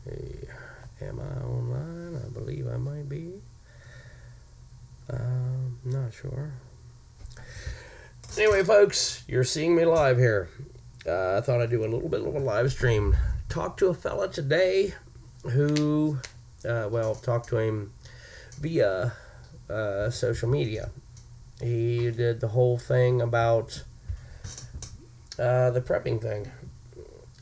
Hey, am I online? I believe I might be. Not sure. Anyway, folks, you're seeing me live here. I thought I'd do a little bit of a live stream. Talk to a fella today who, talk to him via social media. He did the whole thing about the prepping thing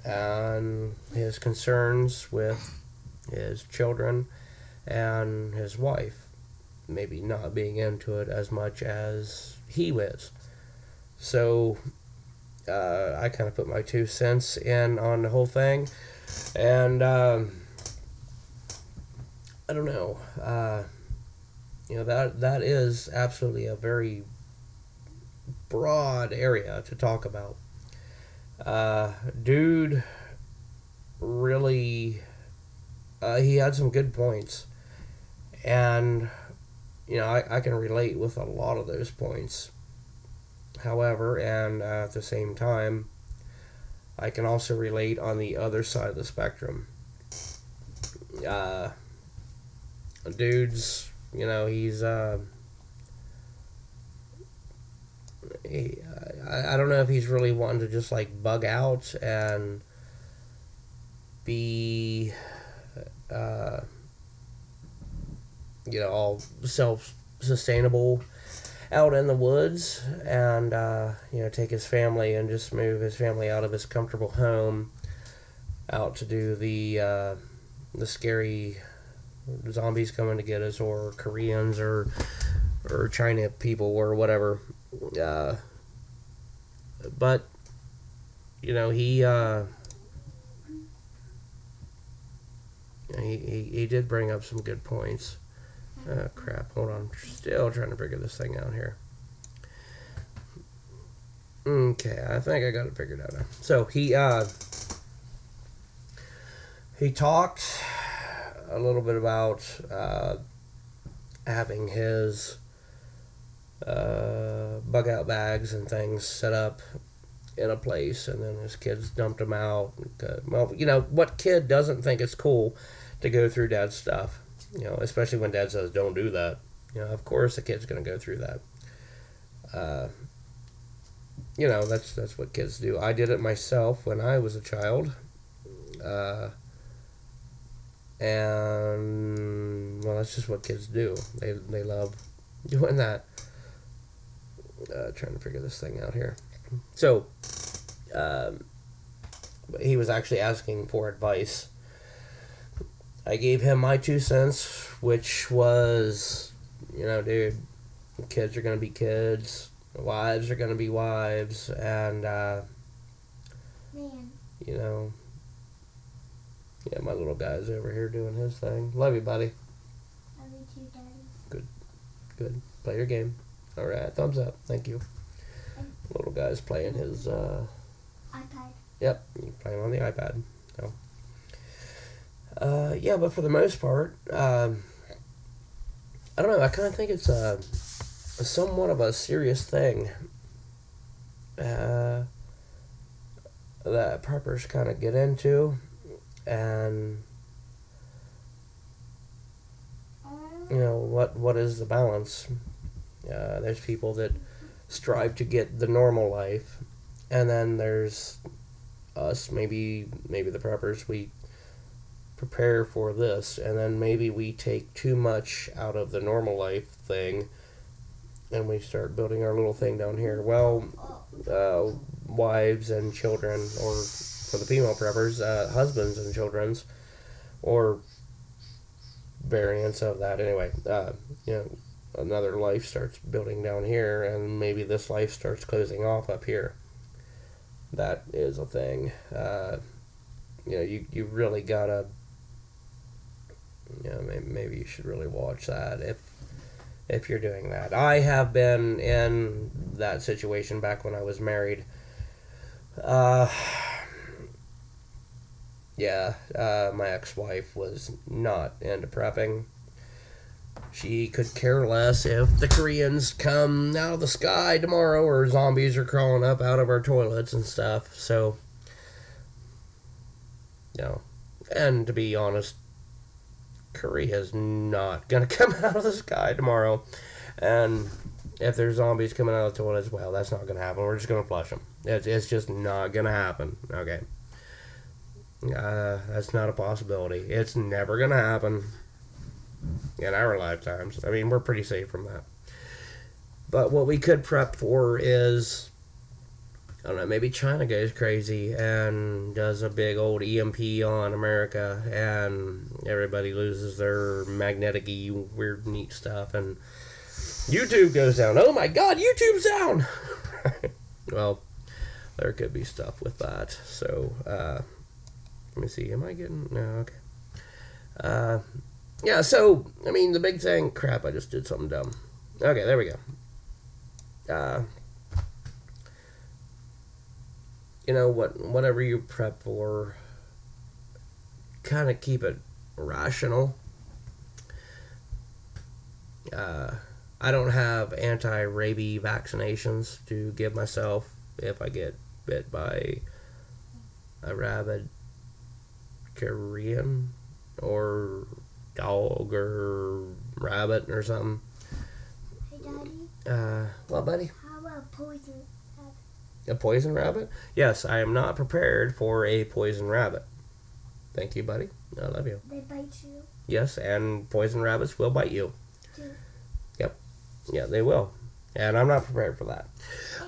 and his concerns with his children and his wife maybe not being into it as much as he was. So I kind of put my 2 cents in on the whole thing, and I don't know. That is absolutely a very broad area to talk about. Dude, really, he had some good points, and I can relate with a lot of those points. However, and at the same time, I can also relate on the other side of the spectrum. Uh, Dude's, he's I don't know if he's really wanting to just like bug out and be, uh, all self sustainable out in the woods and take his family and just move his family out of his comfortable home out to do the scary zombies coming to get us, or Koreans, or China people, or whatever. But he did bring up some good points. Crap, hold on. Still trying to figure this thing out here. Okay, I think I got it figured out now. So he talked a little bit about having his bug out bags and things set up in a place, and then his kids dumped them out. Well, what kid doesn't think it's cool to go through dad's stuff? Especially when dad says don't do that. Of course the kid's going to go through that. That's what kids do. I did it myself when I was a child. And well, that's just what kids do. They love doing that. Trying to figure this thing out here. So, he was actually asking for advice. I gave him my 2 cents, which was, dude, kids are going to be kids, wives are going to be wives, and, my little guy's over here doing his thing. Love you, buddy. Love you too, Daddy. Good. Play your game. All right, thumbs up. Thank you. Little guy's playing his, iPad. Yep, he's playing on the iPad. So. But for the most part, I don't know. I kind of think it's a somewhat of a serious thing that preppers kind of get into, and what is the balance? There's people that strive to get the normal life, and then there's us, maybe the preppers. We prepare for this, and then maybe we take too much out of the normal life thing, and we start building our little thing down here. Well, wives and children, or for the female preppers, husbands and children's, or variants of that. Anyway, another life starts building down here, and maybe this life starts closing off up here. That is a thing. You really gotta. Maybe you should really watch that if you're doing that. I have been in that situation back when I was married. My ex-wife was not into prepping. She could care less if the Koreans come out of the sky tomorrow, or zombies are crawling up out of our toilets and stuff. So, And to be honest, Curry is not going to come out of the sky tomorrow. And if there's zombies coming out of the toilet as well, that's not going to happen. We're just going to flush them. It's just not going to happen. Okay. That's not a possibility. It's never going to happen in our lifetimes. I mean, we're pretty safe from that. But what we could prep for is, I don't know, maybe China goes crazy and does a big old EMP on America and everybody loses their magnetic-y, weird, neat stuff and YouTube goes down. Oh my God, YouTube's down! Well, there could be stuff with that. So, let me see. Am I getting... No, okay. Yeah, so, I mean, the big thing... Crap, I just did something dumb. Okay, there we go. You know, whatever you prep for, kind of keep it rational. I don't have anti-rabies vaccinations to give myself if I get bit by a rabid Korean or dog or rabbit or something. Hey, Daddy. What, buddy? How about poison? A poison rabbit? Yes, I am not prepared for a poison rabbit. Thank you, buddy. I love you. They bite you? Yes, and poison rabbits will bite you. Too. Yep. Yeah, they will. And I'm not prepared for that.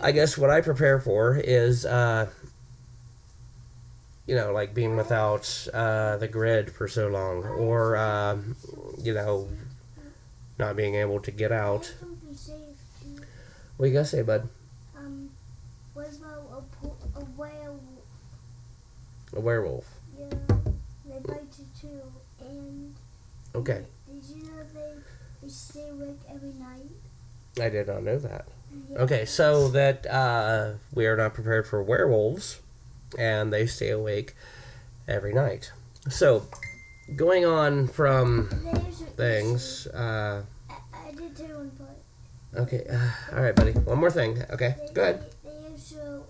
I guess what I prepare for is, you know, like being without the grid for so long. Or, you know, not being able to get out. What you gotta say, bud? What about a werewolf? A werewolf. Yeah, they bite you too. And okay. Did you know they stay awake every night? I did not know that. Yeah. Okay, so that we are not prepared for werewolves, and they stay awake every night. So, going on from things. I did too one part. Okay, all right, buddy. One more thing. Okay, go ahead. They also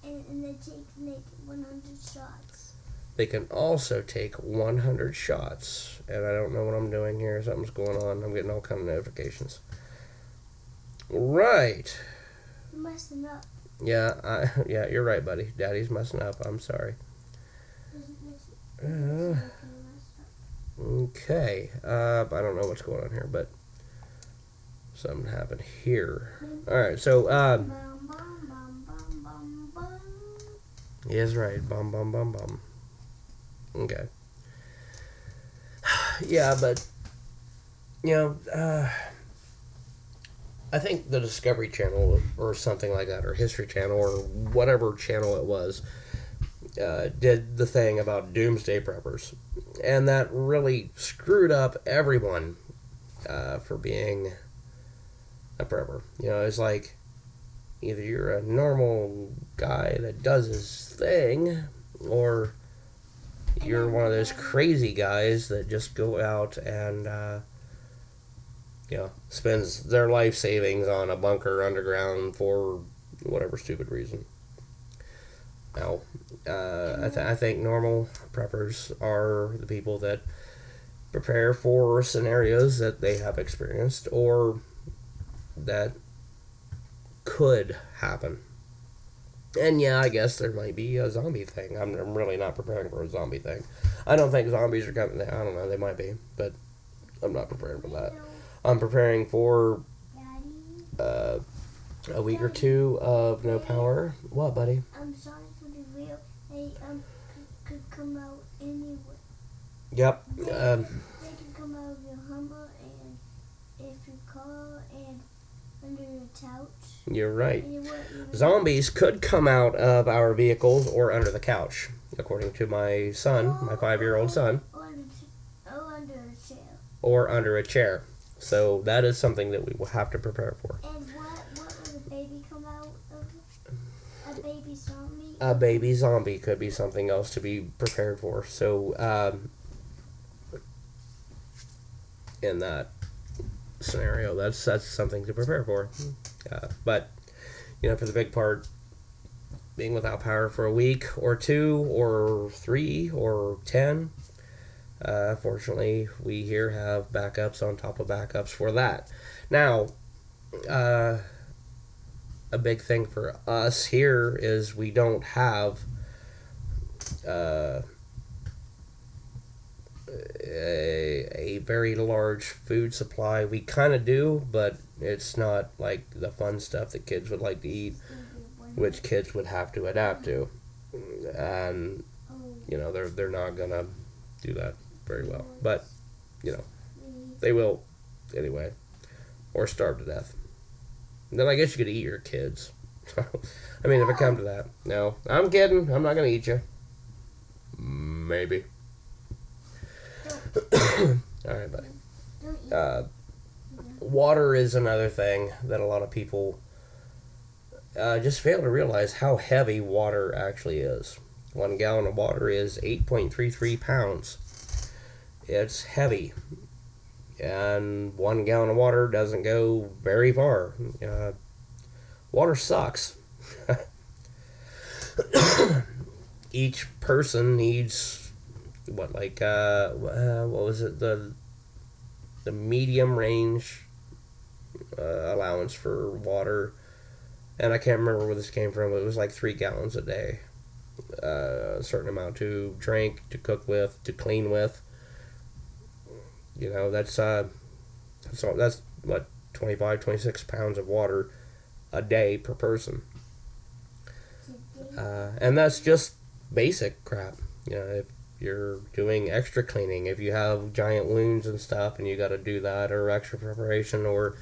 and they take 100 shots. They can also take 100 shots, and I don't know what I'm doing here. Something's going on. I'm getting all kind of notifications. Right. You're messing up. Yeah, yeah, you're right, buddy. Daddy's messing up. I'm sorry. Okay. I don't know what's going on here, but something happened here. All right, so he is right. Bum bum bum bum. Okay. Yeah, but you know, I think the Discovery Channel or something like that, or History Channel, or whatever channel it was, did the thing about doomsday preppers, and that really screwed up everyone for being a prepper. You know, it's like either you're a normal guy that does his thing, or you're one of those crazy guys that just go out and you know, spends their life savings on a bunker underground for whatever stupid reason. Now, I think normal preppers are the people that prepare for scenarios that they have experienced or that could happen. And yeah, I guess there might be a zombie thing. I'm really not preparing for a zombie thing. I don't think zombies are coming. I don't know, they might be, but I'm not preparing for that. I'm preparing for a week or two of no power. What, buddy? Sorry to be real. They could come out anywhere. Yep. They can come out of your Hummer and if your car and under your couch. You're right. Zombies could come out of our vehicles or under the couch, according to my son, my 5-year-old son. Or under a chair. Or under a chair. So that is something that we will have to prepare for. And what would a baby come out of? A baby zombie? A baby zombie could be something else to be prepared for. So, in that scenario, that's something to prepare for. But, you know, for the big part, being without power for a week or 2 or 3 or 10. Fortunately, we here have backups on top of backups for that. Now, a big thing for us here is we don't have a very large food supply. We kind of do, but it's not like the fun stuff that kids would like to eat, which kids would have to adapt to, and they're not gonna do that very well. But they will anyway, or starve to death. And then I guess you could eat your kids. I mean, if it come to that. No, I'm kidding. I'm not gonna eat you. Maybe. All right, buddy. Water is another thing that a lot of people just fail to realize how heavy water actually is. 1 gallon of water is 8.33 pounds. It's heavy. And 1 gallon of water doesn't go very far. Water sucks. Each person needs what was it, the medium range allowance for water, and I can't remember where this came from. It was like 3 gallons a day, a certain amount to drink, to cook with, to clean with. That's what 25-26 pounds of water a day per person, and that's just basic crap. If you're doing extra cleaning, if you have giant wounds and stuff and you got to do that, or extra preparation, or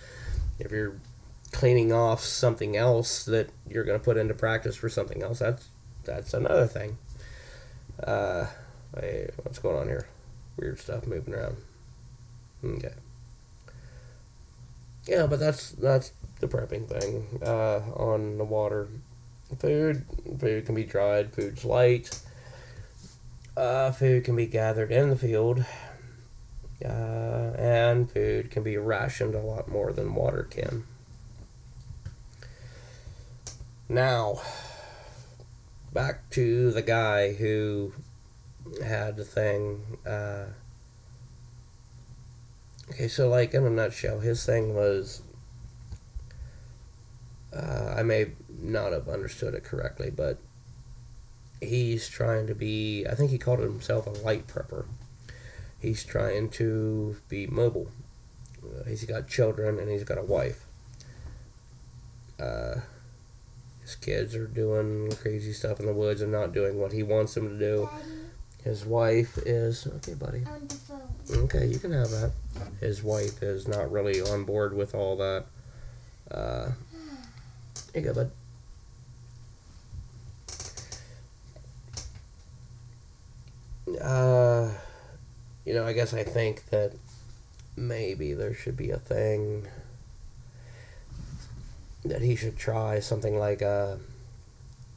if you're cleaning off something else that you're going to put into practice for something else, that's another thing. Hey, what's going on here? Weird stuff moving around. Okay. Yeah, but that's the prepping thing on the water. Food can be dried. Food's light. Food can be gathered in the field. And food can be rationed a lot more than water can. Now, back to the guy who had the thing. Okay, so in a nutshell, his thing was, I may not have understood it correctly, but he's trying to be, I think he called himself a light prepper. He's trying to be mobile. He's got children and he's got a wife. His kids are doing crazy stuff in the woods and not doing what he wants them to do. His wife is... Okay, buddy. On the phone. Okay, you can have that. His wife is not really on board with all that. Here you go, bud. I guess I think that maybe there should be a thing that he should try, something like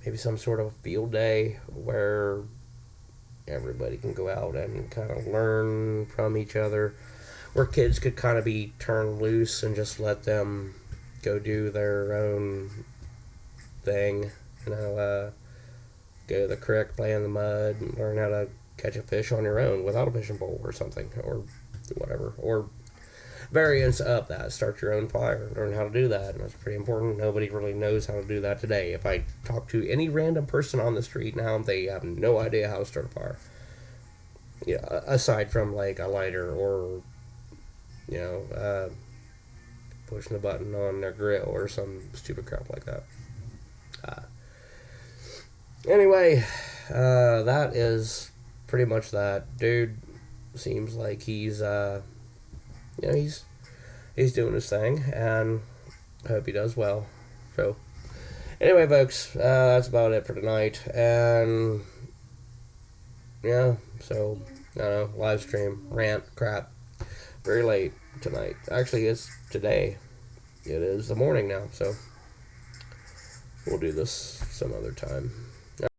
maybe some sort of field day where everybody can go out and kind of learn from each other, where kids could kind of be turned loose and just let them go do their own thing, go to the creek, play in the mud, and learn how to catch a fish on your own without a fishing pole or something, or whatever, or variants of that. Start your own fire, learn how to do that, and that's pretty important. Nobody really knows how to do that today. If I talk to any random person on the street now, they have no idea how to start a fire. Aside from a lighter or pushing the button on their grill or some stupid crap like that. Anyway, that is pretty much that. Dude seems like he's he's doing his thing, and I hope he does well. So anyway, folks, that's about it for tonight. And yeah, so I don't know, live stream, rant, crap, very late tonight. Actually, it's today. It is the morning now, so we'll do this some other time.